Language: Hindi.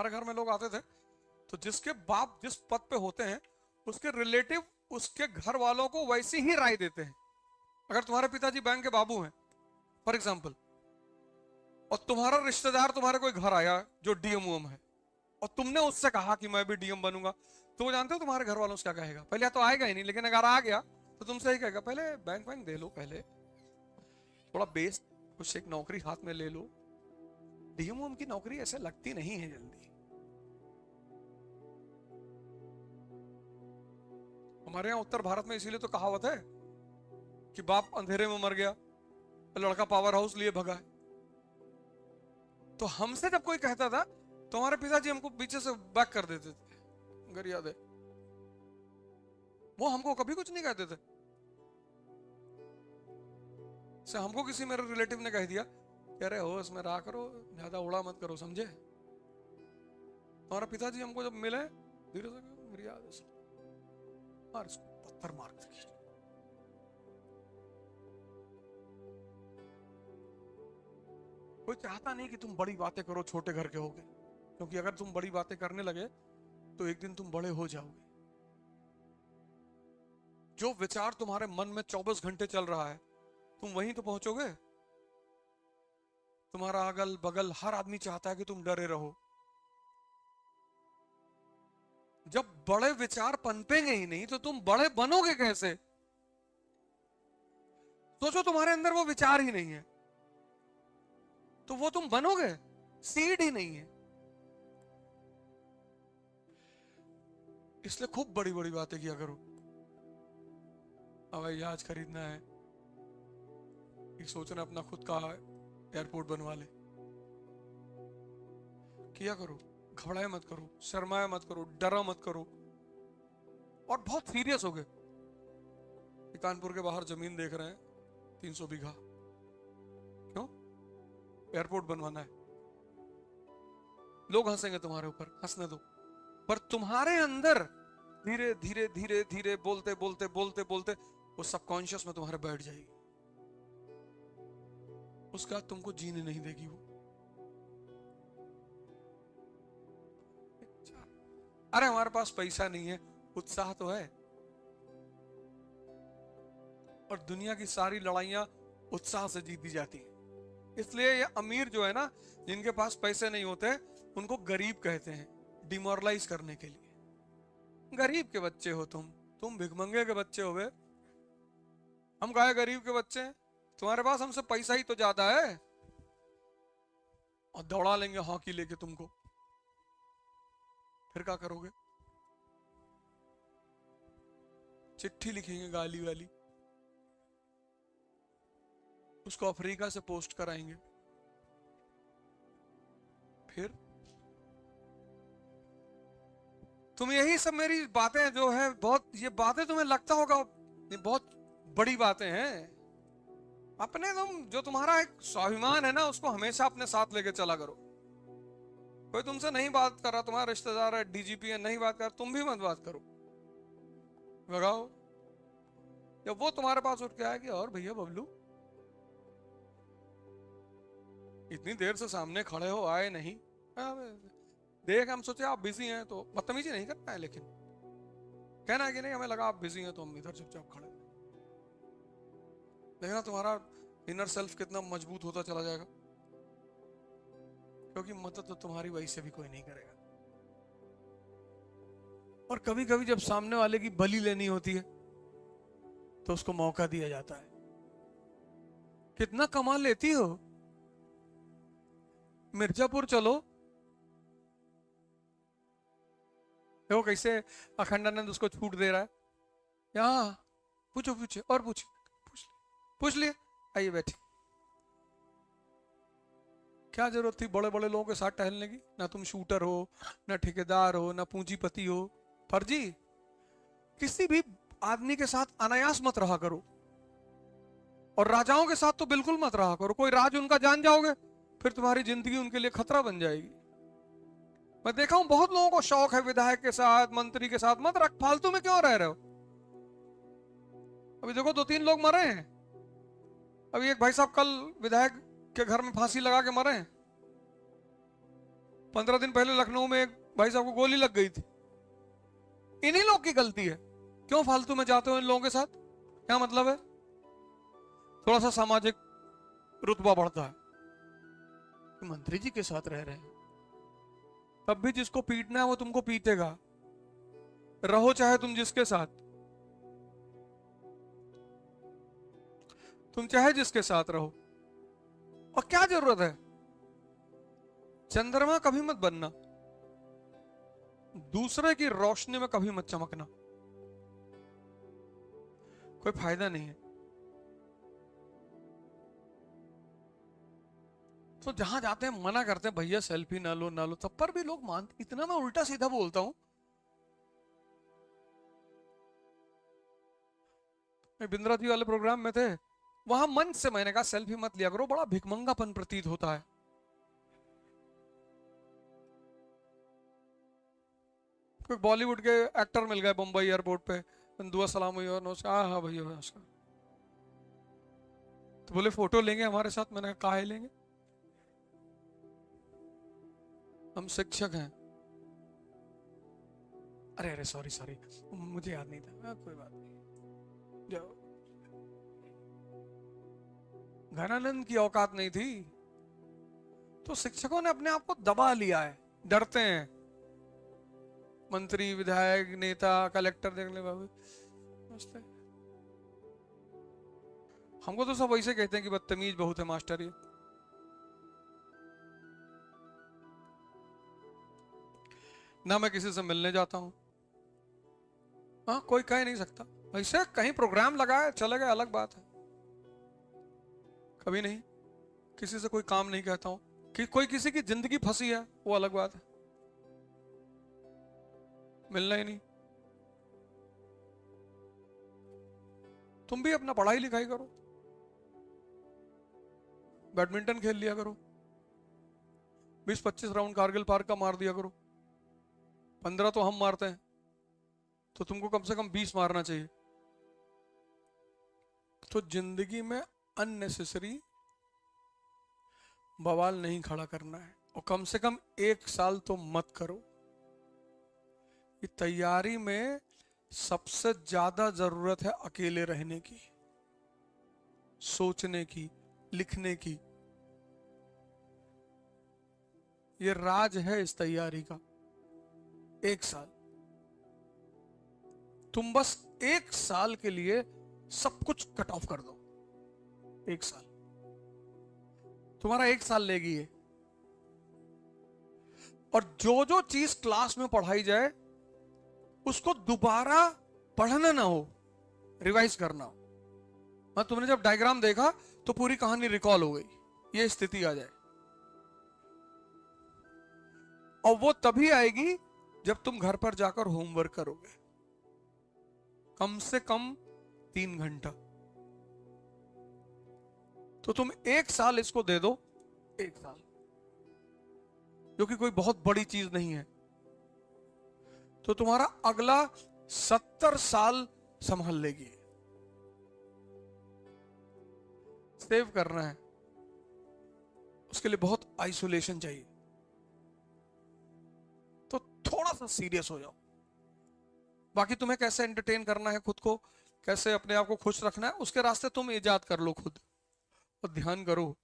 हमारे घर में लोग आते थे तो जिसके बाप जिस पद पे होते हैं उसके रिलेटिव उसके घर वालों को वैसी ही राय देते हैं। अगर तुम्हारे पिताजी बैंक के बाबू हैं फॉर एग्जाम्पल, और तुम्हारा रिश्तेदार तुम्हारे कोई घर आया जो डीएम उम है और तुमने उससे कहा कि मैं भी डीएम बनूंगा, तो वो जानते हो तुम्हारे घर वालों से क्या कहेगा? पहले तो आएगा ही नहीं, लेकिन अगर आ गया तो तुमसे ही कहेगा पहले बैंक बैंक दे लो, पहले थोड़ा बेस कुछ एक नौकरी हाथ में ले लो। डीएम उम की नौकरी ऐसे लगती नहीं है जल्दी। हमारे यहाँ उत्तर भारत में इसीलिए तो कहावत है कि बाप अंधेरे में मर गया, लड़का पावर हाउस लिए भगा है। तो हमसे जब कोई कहता था तो हमारे पिताजी हमको पीछे से बैक कर देते थे, अगर याद है। वो हमको कभी कुछ नहीं कहते थे। से हमको किसी मेरे रिलेटिव ने कह दिया कि अरे हो इसमें रहा करो, ज्यादा उड़ा मत करो, समझे? हमारा पिताजी हमको जब मिले धीरे से मेरी याद है मार इसको, पत्थर मार के। कोई चाहता नहीं कि तुम बड़ी बातें करो छोटे घर के होगे, क्योंकि अगर तुम बड़ी बातें करने लगे तो एक दिन तुम बड़े हो जाओगे। जो विचार तुम्हारे मन में 24 घंटे चल रहा है तुम वहीं तो पहुंचोगे। तुम्हारा अगल बगल हर आदमी चाहता है कि तुम डरे रहो। जब बड़े विचार पनपेंगे ही नहीं तो तुम बड़े बनोगे कैसे? सोचो तुम्हारे अंदर वो विचार ही नहीं है तो वो तुम बनोगे? सीड ही नहीं है। इसलिए खूब बड़ी बड़ी बातें किया करो। हवाई जहाज खरीदना है, एक सोचना अपना खुद का एयरपोर्ट बनवा ले, किया करो। घबराए मत करो, शर्माए मत करो, डरा मत करो, और बहुत सीरियस हो गए। कानपुर के बाहर जमीन देख रहे हैं 300 बीघा, क्यों? एयरपोर्ट बनवाना है। लोग हंसेंगे तुम्हारे ऊपर, हंसने दो, पर तुम्हारे अंदर धीरे धीरे धीरे धीरे बोलते बोलते बोलते बोलते वो सबकॉन्शियस में तुम्हारे बैठ जाएगी। उसका तुमको जीने नहीं देगी वो। अरे हमारे पास पैसा नहीं है, उत्साह तो है। और दुनिया की सारी लड़ाइयां उत्साह से जीती जाती हैं। इसलिए ये अमीर जो है ना, जिनके पास पैसे नहीं होते उनको गरीब कहते हैं, डिमोरलाइज करने के लिए। गरीब के बच्चे हो तुम भिखमंगे के बच्चे हो। हम कहे गरीब के बच्चे हैं, तुम्हारे पास हमसे पैसा ही तो ज्यादा है, और दौड़ा लेंगे हॉकी लेके तुमको, फिर क्या करोगे? चिट्ठी लिखेंगे गाली वाली, उसको अफ्रीका से पोस्ट कराएंगे, फिर तुम यही सब मेरी बातें जो है बहुत, ये बातें तुम्हें लगता होगा ये बहुत बड़ी बातें हैं। अपने जो तुम्हारा एक स्वाभिमान है ना, उसको हमेशा अपने साथ लेके चला करो। कोई तुमसे नहीं बात कर रहा, तुम्हारा रिश्तेदार है, डीजीपी है, नहीं बात कर, तुम भी मत बात करो, भगाओ। जब वो तुम्हारे पास उठ के आएगी, और भैया बबलू इतनी देर से सामने खड़े हो, आए नहीं, देख हम सोचे आप बिजी हैं, तो बदतमीजी नहीं करना है, लेकिन कहना है कि नहीं हमें लगा आप बिजी हैं तो हम इधर चुपचाप खड़े। देखना तुम्हारा इनर सेल्फ कितना मजबूत होता चला जाएगा, क्योंकि मदद तो तुम्हारी वही से भी कोई नहीं करेगा। और कभी कभी जब सामने वाले की बलि लेनी होती है तो उसको मौका दिया जाता है। कितना कमा लेती हो, मिर्जापुर चलो, देखो कैसे अखंडानंद उसको छूट दे रहा है। यहाँ पूछो पूछे और पूछ पूछ लिए, आइए बैठे। क्या जरूरत थी बड़े बड़े लोगों के साथ टहलने की? ना तुम शूटर हो, ना ठेकेदार हो, ना पूंजीपति हो। फर्जी किसी भी आदमी के साथ अनायास मत रहा करो, और राजाओं के साथ तो बिल्कुल मत रहा करो। कोई राज उनका जान जाओगे फिर तुम्हारी जिंदगी उनके लिए खतरा बन जाएगी। मैं देखा हूं बहुत लोगों को शौक है विधायक के साथ, मंत्री के साथ, मत रख, फालतू में क्यों रह रहे हो? अभी देखो 2-3 लोग मरे हैं। अभी एक भाई साहब कल विधायक के घर में फांसी लगा के मरे हैं। 15 दिन पहले लखनऊ में एक भाई साहब को गोली लग गई थी। इन्हीं लोग की गलती है। क्यों फालतू में जाते हो इन लोगों के साथ? क्या मतलब है? थोड़ा सा सामाजिक रुतबा बढ़ता है। मंत्री जी के साथ रह रहे हैं, तब भी जिसको पीटना है वो तुमको पीटेगा, रहो चाहे तुम जिसके साथ, तुम चाहे जिसके साथ रहो। और क्या जरूरत है? चंद्रमा कभी मत बनना, दूसरे की रोशनी में कभी मत चमकना, कोई फायदा नहीं है। तो जहां जाते हैं मना करते हैं भैया सेल्फी ना लो ना लो, तब पर भी लोग मानते। इतना मैं उल्टा सीधा बोलता हूं। मैं बिंद्रा जी वाले प्रोग्राम में थे, वहां मंच से मैंने कहा सेल्फी मत लिया करो, बड़ा भिखमंगापन प्रतीत होता है। कोई बॉलीवुड के एक्टर मिल गए मुंबई एयरपोर्ट पे, दुआ सलाम हुई और नमस्कार, हाँ भैया नमस्कार, तो बोले फोटो लेंगे हमारे साथ। मैंने कहा काहे लेंगे, हम शिक्षक हैं। अरे अरे सॉरी सॉरी, मुझे याद नहीं था। कोई बात नहीं, जाओ। घनानंद की औकात नहीं थी, तो शिक्षकों ने अपने आप को दबा लिया है, डरते हैं। मंत्री, विधायक, नेता, कलेक्टर देख ले बाबू, हमको तो सब वैसे कहते हैं कि बदतमीज बहुत है मास्टर ये। ना मैं किसी से मिलने जाता हूं, हाँ कोई कह नहीं सकता। वैसे कहीं प्रोग्राम लगाए चले गए अलग बात है, कभी नहीं किसी से कोई काम नहीं कहता हूं। कि कोई किसी की जिंदगी फंसी है वो अलग बात है, मिलना ही नहीं। तुम भी अपना पढ़ाई लिखाई करो, बैडमिंटन खेल लिया करो, 20-25 राउंड कारगिल पार्क का मार दिया करो। 15 तो हम मारते हैं, तो तुमको कम से कम 20 मारना चाहिए। तो जिंदगी में अननेसेसरी बवाल नहीं खड़ा करना है, और कम से कम 1 साल तो मत करो। कि तैयारी में सबसे ज्यादा जरूरत है अकेले रहने की, सोचने की, लिखने की। ये राज है इस तैयारी का। 1 साल तुम बस 1 साल के लिए सब कुछ कट ऑफ कर दो। 1 साल तुम्हारा 1 साल लेगी ये। और जो जो चीज क्लास में पढ़ाई जाए उसको दोबारा पढ़ना ना हो, रिवाइज करना हो। हाँ, तुमने जब डायग्राम देखा तो पूरी कहानी रिकॉल हो गई, ये स्थिति आ जाए। और वो तभी आएगी जब तुम घर पर जाकर होमवर्क करोगे, कम से कम 3 घंटा। तो तुम 1 साल इसको दे दो, 1 साल, जो कि कोई बहुत बड़ी चीज नहीं है, तो तुम्हारा अगला 70 साल संभाल लेगी। सेव करना है, उसके लिए बहुत आइसोलेशन चाहिए। तो थोड़ा सा सीरियस हो जाओ। बाकी तुम्हें कैसे एंटरटेन करना है खुद को, कैसे अपने आप को खुश रखना है, उसके रास्ते तुम इजाद कर लो खुद। और ध्यान करो